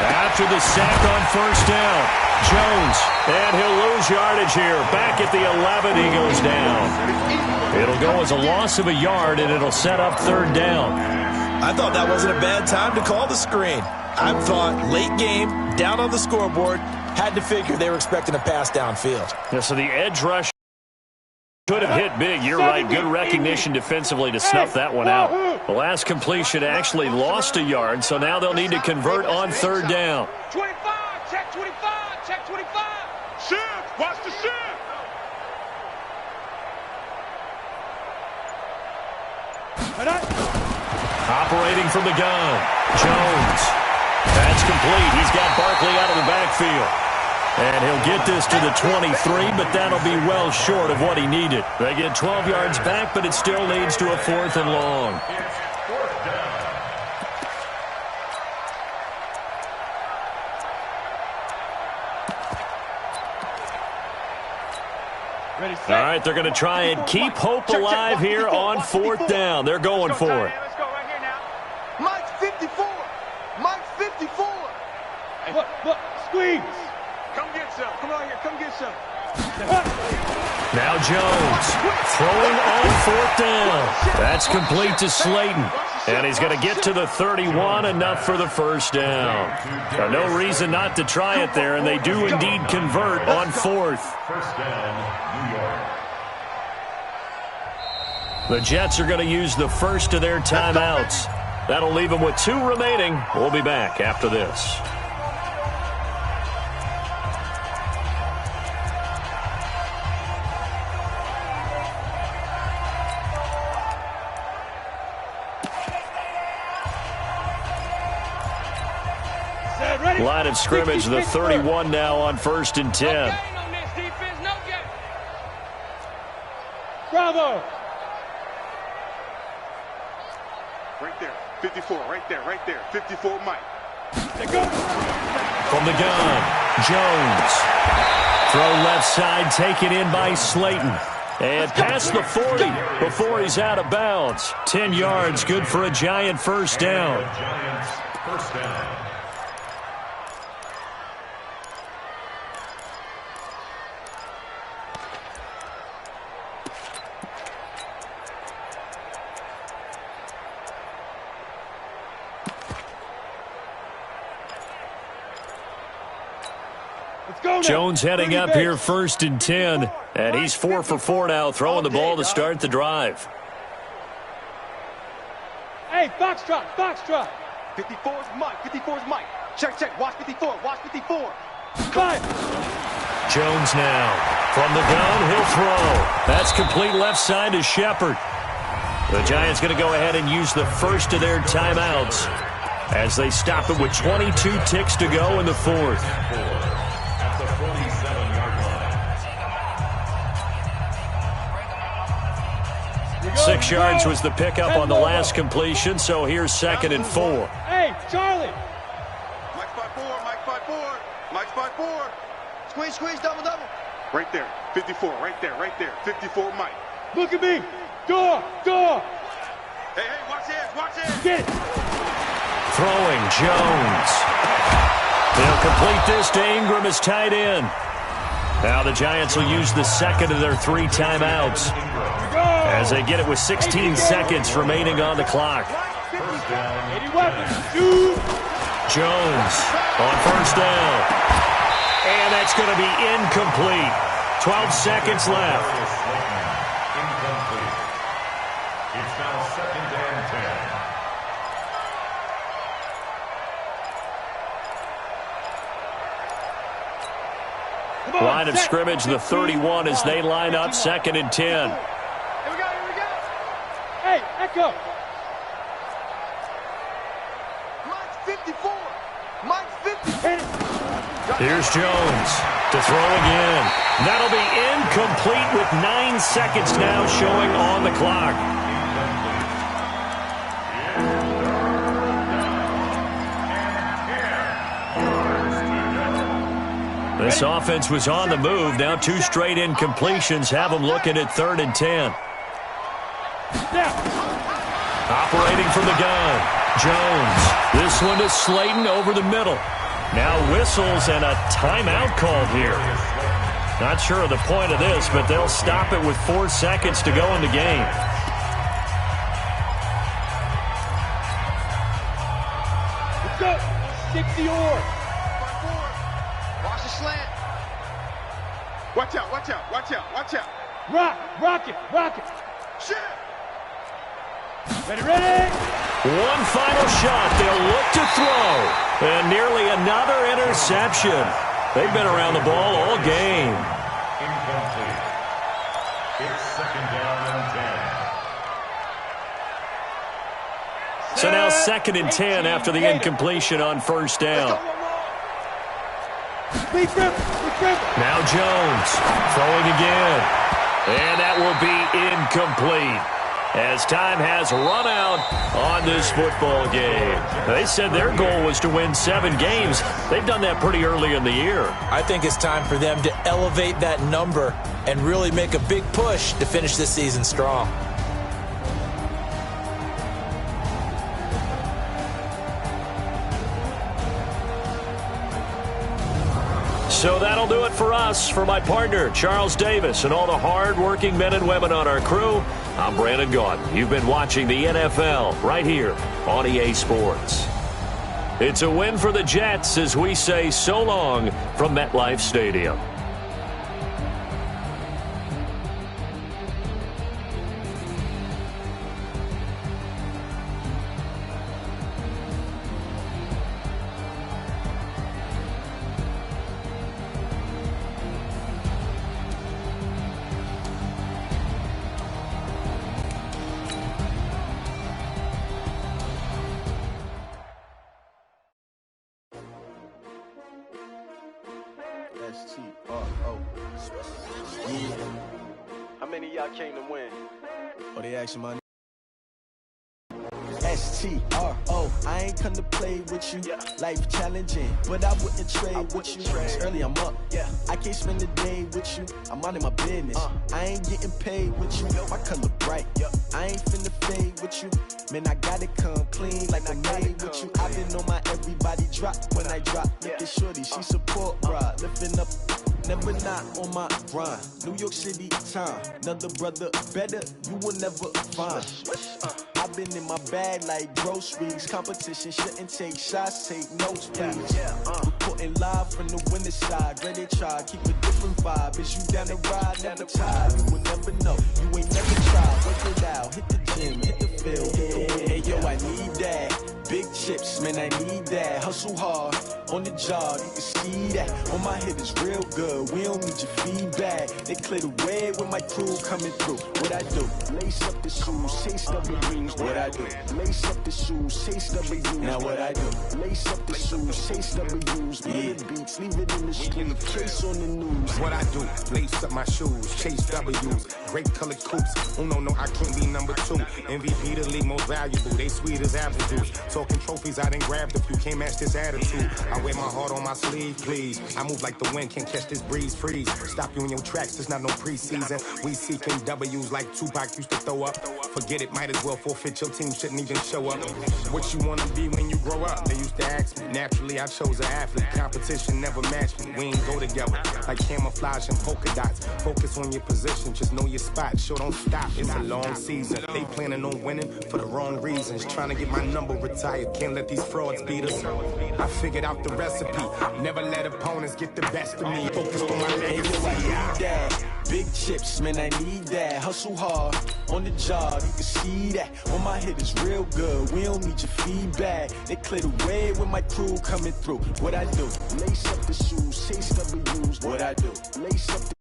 After the sack on first down, Jones, and he'll lose yardage here. Back at the 11, he goes down. It'll go as a loss of a yard, and it'll set up third down. I thought that wasn't a bad time to call the screen. I thought late game, down on the scoreboard, had to figure they were expecting a pass downfield. Yeah, so the edge rush could have hit big. You're right. Good recognition defensively to snuff that one out. The last completion actually lost a yard, so now they'll need to convert on third down. 25, check 25, check 25. Shift, watch the shift. Operating from the gun, Jones. That's complete. He's got Barkley out of the backfield. And he'll get this to the 23, but that'll be well short of what he needed. They get 12 yards back, but it still leads to a 4th and long. It's 4th down. All right, they're going to try and keep hope alive here on 4th down. They're going for it. Let's go right here now. Mike's 54. Mike's 54. Look, squeeze. Come get some. Come on here. Come get some. Now Jones throwing on 4th down. That's complete to Slayton. And he's going to get to the 31, enough for the first down. No reason not to try it there, and they do indeed convert on 4th. First down, New York. The Jets are going to use the first of their timeouts. That'll leave them with 2 remaining. We'll be back after this. Line of scrimmage, the 31 now on 1st and 10. Bravo. Right there, 54, right there, 54 Mike. From the gun, Jones. Throw left side, taken in by Slayton. And past the 40 before he's out of bounds. 10 yards, good for a Giant first down. Giants first down. Jones heading up here 1st and 10. And he's 4 for 4 now, throwing the ball to start the drive. Hey, Foxtrot, Foxtrot. 54's Mike. 54's Mike. Check. Watch 54. Watch 54. Five. Jones now. From the gun, he'll throw. That's complete left side to Shepard. The Giants going to go ahead and use the first of their timeouts as they stop it with 22 ticks to go in the 4th. At the 47-yard line. 6 yards was the pickup on the last completion, so here's 2nd and 4. Hey, Charlie. Mike's by 4, Mike's by 4, Mike's by 4. Squeeze, double. Right there, 54, right there, 54 Mike. Look at me. Door. Hey, watch this. Get it. Throwing, Jones. They'll complete this to Ingram as tight end. Now the Giants will use the second of their 3 timeouts as they get it with 16 seconds remaining on the clock. First down. 80 weapons. Shoot. Jones on first down. And that's going to be incomplete. 12 seconds left. Incomplete. It's now 2nd and 10. Line of scrimmage, the 31 as they line up 2nd and 10. Here we go. Hey, Echo. Mike's 54. Mike's 54. Here's Jones. To throw again. That'll be incomplete with 9 seconds now showing on the clock. This offense was on the move. Now 2 straight incompletions have them looking at 3rd and 10. Operating from the gun, Jones. This one to Slayton over the middle. Now whistles and a timeout called here. Not sure of the point of this, but they'll stop it with 4 seconds to go in the game. Let's go. 60 or. Watch the slant. Watch out, watch out, watch out, watch out. Rock it. Shit. Ready. One final shot. They'll look to throw. And nearly another interception. They've been around the ball all game. Incomplete. It's 2nd down and 10. So now 2nd and 10 after the incompletion on 1st down. Now Jones throwing again. And that will be incomplete, as time has run out on this football game. They said their goal was to win 7 games. They've done that pretty early in the year. I think it's time for them to elevate that number and really make a big push to finish this season strong. So that'll do it for us. For my partner, Charles Davis, and all the hard-working men and women on our crew, I'm Brandon Gaudin. You've been watching the NFL right here on EA Sports. It's a win for the Jets as we say so long from MetLife Stadium. How many of y'all came to win? Oh, they asking my STRO. I ain't come to play with you. Life challenging, but I wouldn't trade with you. It's early, I'm up. I can't spend the day with you. I'm minding my business. I ain't getting paid with you. My color bright. I ain't finna fade with you. Man, I gotta come clean like I'm made with you. I've been on my everybody drop when I drop. Look at shorty, she support rod. Lifting up. Never not on my grind. New York City time. Another brother better, you will never find. I've been in my bag like groceries. Competition shouldn't take shots, take notes, please. Reporting live from the winter side. Ready to try, keep a different vibe. Is you down the ride, never tired. You will never know, you ain't never tried. Work it out, hit the gym, hit the field, hit the wind. Hey yo, I need that. Big chips, man, I need that. Hustle hard, on the job, you can see that. On my hit is real good, we don't need your feedback. They clear the way when my crew coming through. What I do? Lace up the shoes, chase double rings. What I do? Lace up the shoes, chase double U's. Now what I do? Lace up the shoes, chase double U's. Mid beats, leave it in the street, chase on the news. What I do? Lace up my shoes, chase W's. Great colored coops. Oh no, I can't be number 2. MVP the league most valuable. They sweet as apple juice. Talking trophies, I done grabbed a few. Can't match this attitude. I wear my heart on my sleeve, please. I move like the wind, can't catch this breeze, freeze. Stop you in your tracks, there's not no preseason. We seeking W's like Tupac used to throw up. Forget it, might as well forfeit. Your team shouldn't even show up. What you wanna be when you grow up? They used to ask me. Naturally, I chose an athlete. Competition never matched me. We ain't go together like camouflage and polka dots. Focus on your position, just know your spot. Sure, don't stop. It's a long season. They planning on winning for the wrong reasons. Trying to get my number retired. Can't let these frauds beat us. I figured out the recipe. Never let opponents get the best of me. Focus on my legacy. Big chips, man, I need that. Hustle hard, on the job, you can see that. On my hit is real good, we don't need your feedback. They clear the way when my crew coming through. What I do? Lace up the shoes, chase W's. What I do? Lace up the